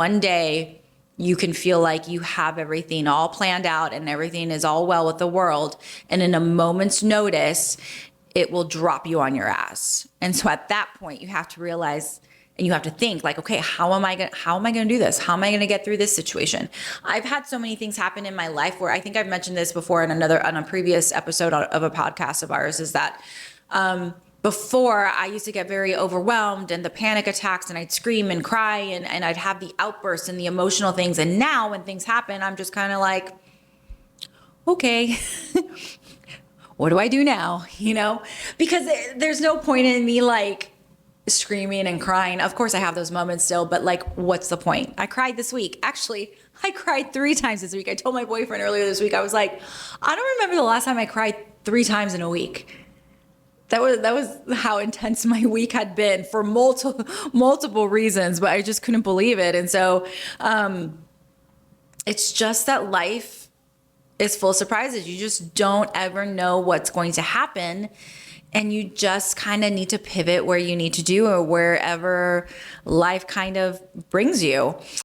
One day you can feel like you have everything all planned out and everything is all well with the world. And in a moment's notice, it will drop you on your ass. And so at that point, you have to realize and you have to think like, okay, how am I going to do this? How am I going to get through this situation? I've had so many things happen in my life where I think I've mentioned this before on a previous episode of a podcast of ours, is that, before I used to get very overwhelmed and the panic attacks and I'd scream and cry and I'd have the outbursts and the emotional things. And now when things happen, I'm just kind of like, okay, what do I do now? Because there's no point in me like screaming and crying. Of course I have those moments still, but like, what's the point? I cried this week. Actually, I cried 3 times this week. I told my boyfriend earlier this week, I was like, I don't remember the last time I cried 3 times in a week. That was how intense my week had been for multiple reasons, but I just couldn't believe it. And so it's just that life is full of surprises. You just don't ever know what's going to happen. And you just kind of need to pivot where you need to do or wherever life kind of brings you.